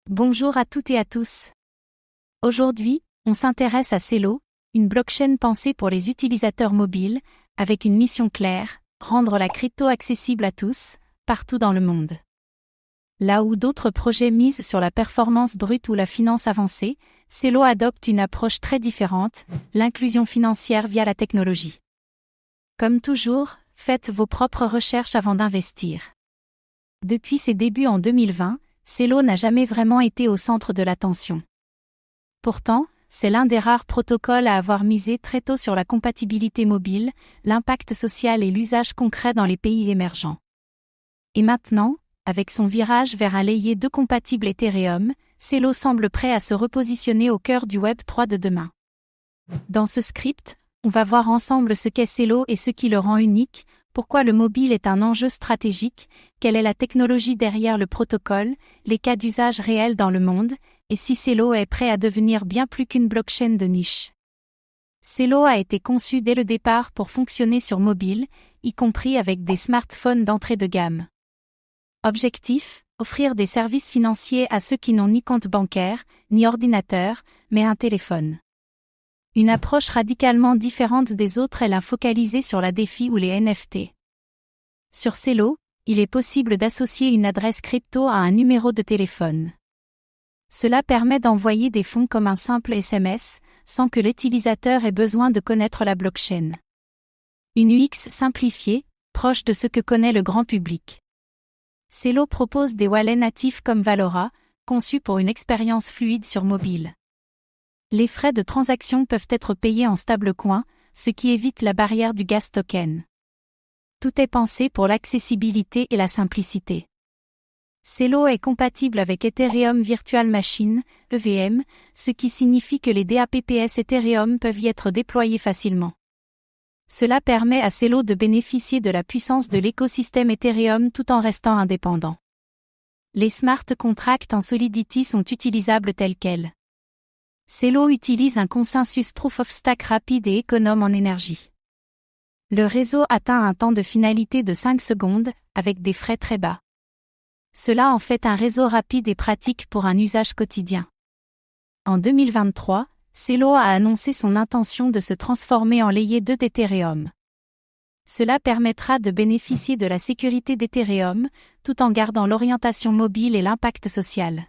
Bonjour à toutes et à tous. Aujourd'hui, on s'intéresse à Celo, une blockchain pensée pour les utilisateurs mobiles, avec une mission claire, rendre la crypto accessible à tous, partout dans le monde. Là où d'autres projets misent sur la performance brute ou la finance avancée, Celo adopte une approche très différente, l'inclusion financière via la technologie. Comme toujours, faites vos propres recherches avant d'investir. Depuis ses débuts en 2020, Celo n'a jamais vraiment été au centre de l'attention. Pourtant, c'est l'un des rares protocoles à avoir misé très tôt sur la compatibilité mobile, l'impact social et l'usage concret dans les pays émergents. Et maintenant, avec son virage vers un layer 2 compatible Ethereum, Celo semble prêt à se repositionner au cœur du Web 3 de demain. Dans ce script, on va voir ensemble ce qu'est Celo et ce qui le rend unique, pourquoi le mobile est un enjeu stratégique, quelle est la technologie derrière le protocole, les cas d'usage réels dans le monde, et si Celo est prêt à devenir bien plus qu'une blockchain de niche. Celo a été conçu dès le départ pour fonctionner sur mobile, y compris avec des smartphones d'entrée de gamme. Objectif, offrir des services financiers à ceux qui n'ont ni compte bancaire, ni ordinateur, mais un téléphone. Une approche radicalement différente des autres est la focalisée sur la DeFi ou les NFT. Sur Celo, il est possible d'associer une adresse crypto à un numéro de téléphone. Cela permet d'envoyer des fonds comme un simple SMS, sans que l'utilisateur ait besoin de connaître la blockchain. Une UX simplifiée, proche de ce que connaît le grand public. Celo propose des wallets natifs comme Valora, conçus pour une expérience fluide sur mobile. Les frais de transaction peuvent être payés en stablecoin, ce qui évite la barrière du gas token. Tout est pensé pour l'accessibilité et la simplicité. Celo est compatible avec Ethereum Virtual Machine, EVM, ce qui signifie que les DApps Ethereum peuvent y être déployés facilement. Cela permet à Celo de bénéficier de la puissance de l'écosystème Ethereum tout en restant indépendant. Les smart contracts en Solidity sont utilisables tels quels. Celo utilise un consensus Proof of Stake rapide et économe en énergie. Le réseau atteint un temps de finalité de 5 secondes, avec des frais très bas. Cela en fait un réseau rapide et pratique pour un usage quotidien. En 2023, Celo a annoncé son intention de se transformer en layer 2 d'Ethereum. Cela permettra de bénéficier de la sécurité d'Ethereum, tout en gardant l'orientation mobile et l'impact social.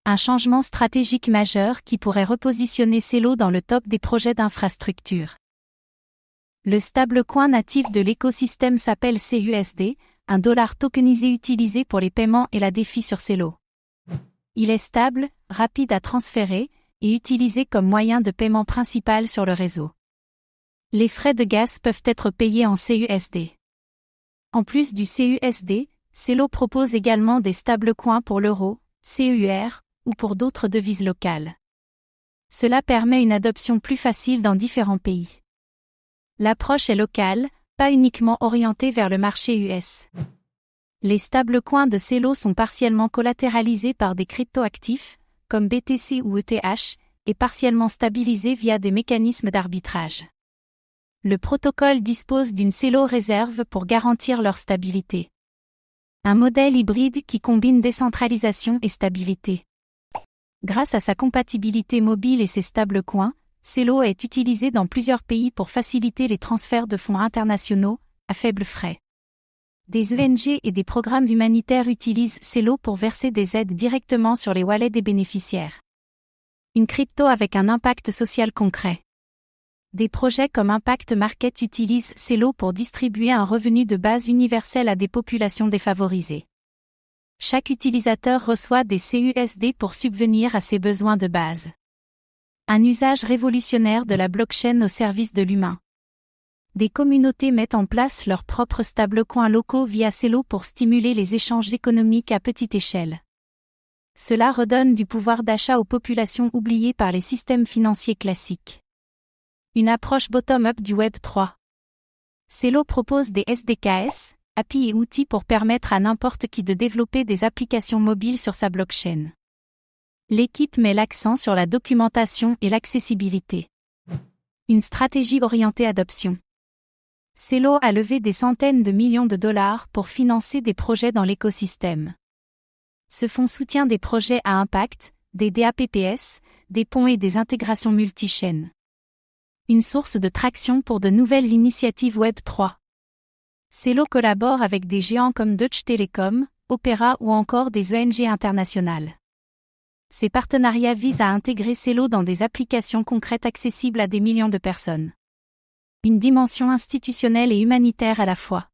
Un changement stratégique majeur qui pourrait repositionner Celo dans le top des projets d'infrastructure. Le stablecoin natif de l'écosystème s'appelle CUSD, un dollar tokenisé utilisé pour les paiements et la DeFi sur Celo. Il est stable, rapide à transférer, et utilisé comme moyen de paiement principal sur le réseau. Les frais de gaz peuvent être payés en CUSD. En plus du CUSD, Celo propose également des stablecoins pour l'euro, CEUR, ou pour d'autres devises locales. Cela permet une adoption plus facile dans différents pays. L'approche est locale, pas uniquement orientée vers le marché US. Les stablecoins de Celo sont partiellement collatéralisés par des cryptoactifs, comme BTC ou ETH, et partiellement stabilisés via des mécanismes d'arbitrage. Le protocole dispose d'une Celo réserve pour garantir leur stabilité. Un modèle hybride qui combine décentralisation et stabilité. Grâce à sa compatibilité mobile et ses stablecoins, Celo est utilisé dans plusieurs pays pour faciliter les transferts de fonds internationaux, à faible frais. Des ONG et des programmes humanitaires utilisent Celo pour verser des aides directement sur les wallets des bénéficiaires. Une crypto avec un impact social concret. Des projets comme Impact Market utilisent Celo pour distribuer un revenu de base universel à des populations défavorisées. Chaque utilisateur reçoit des CUSD pour subvenir à ses besoins de base. Un usage révolutionnaire de la blockchain au service de l'humain. Des communautés mettent en place leurs propres stablecoins locaux via Celo pour stimuler les échanges économiques à petite échelle. Cela redonne du pouvoir d'achat aux populations oubliées par les systèmes financiers classiques. Une approche bottom-up du Web 3. Celo propose des SDKs, API et outils pour permettre à n'importe qui de développer des applications mobiles sur sa blockchain. L'équipe met l'accent sur la documentation et l'accessibilité. Une stratégie orientée adoption. Celo a levé des centaines de millions de dollars pour financer des projets dans l'écosystème. Ce fonds soutient des projets à impact, des DAPPS, des ponts et des intégrations multi-chaînes. Une source de traction pour de nouvelles initiatives Web3. Celo collabore avec des géants comme Deutsche Telekom, Opera ou encore des ONG internationales. Ces partenariats visent à intégrer Celo dans des applications concrètes accessibles à des millions de personnes. Une dimension institutionnelle et humanitaire à la fois.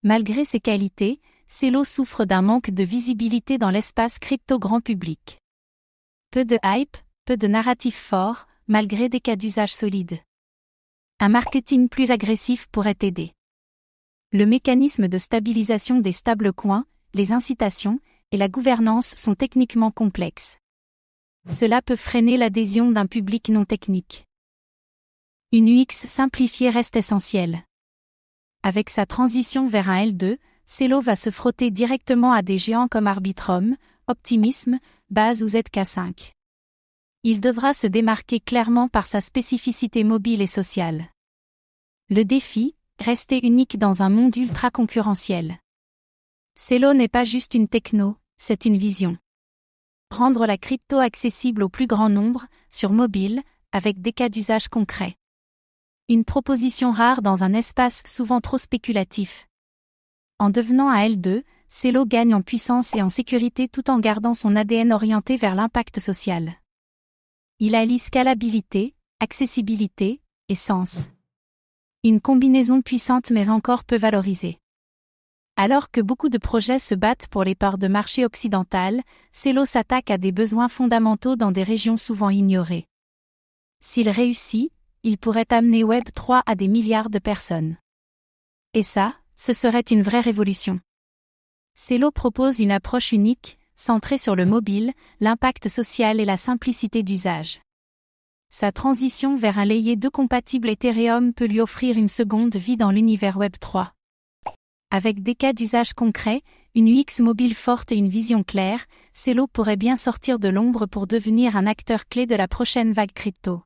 Malgré ses qualités, Celo souffre d'un manque de visibilité dans l'espace crypto grand public. Peu de hype, peu de narratif fort, malgré des cas d'usage solides. Un marketing plus agressif pourrait aider. Le mécanisme de stabilisation des stablecoins, les incitations et la gouvernance sont techniquement complexes. Cela peut freiner l'adhésion d'un public non technique. Une UX simplifiée reste essentielle. Avec sa transition vers un L2, Celo va se frotter directement à des géants comme Arbitrum, Optimism, Base ou ZK5. Il devra se démarquer clairement par sa spécificité mobile et sociale. Le défi, rester unique dans un monde ultra concurrentiel. Celo n'est pas juste une techno, c'est une vision. Rendre la crypto accessible au plus grand nombre, sur mobile, avec des cas d'usage concrets. Une proposition rare dans un espace souvent trop spéculatif. En devenant un L2, Celo gagne en puissance et en sécurité tout en gardant son ADN orienté vers l'impact social. Il allie scalabilité, accessibilité et sens. Une combinaison puissante mais encore peu valorisée. Alors que beaucoup de projets se battent pour les parts de marché occidentales, Celo s'attaque à des besoins fondamentaux dans des régions souvent ignorées. S'il réussit, il pourrait amener Web3 à des milliards de personnes. Et ça, ce serait une vraie révolution. Celo propose une approche unique, centrée sur le mobile, l'impact social et la simplicité d'usage. Sa transition vers un layer 2 compatible Ethereum peut lui offrir une seconde vie dans l'univers Web3. Avec des cas d'usage concrets, une UX mobile forte et une vision claire, Celo pourrait bien sortir de l'ombre pour devenir un acteur clé de la prochaine vague crypto.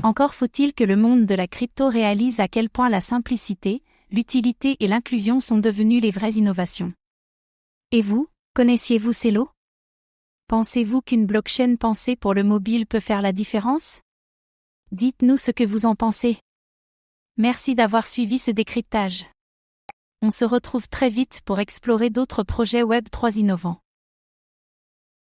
Encore faut-il que le monde de la crypto réalise à quel point la simplicité, l'utilité et l'inclusion sont devenues les vraies innovations. Et vous, connaissiez-vous Celo? Pensez-vous qu'une blockchain pensée pour le mobile peut faire la différence? Dites-nous ce que vous en pensez. Merci d'avoir suivi ce décryptage. On se retrouve très vite pour explorer d'autres projets Web3 innovants.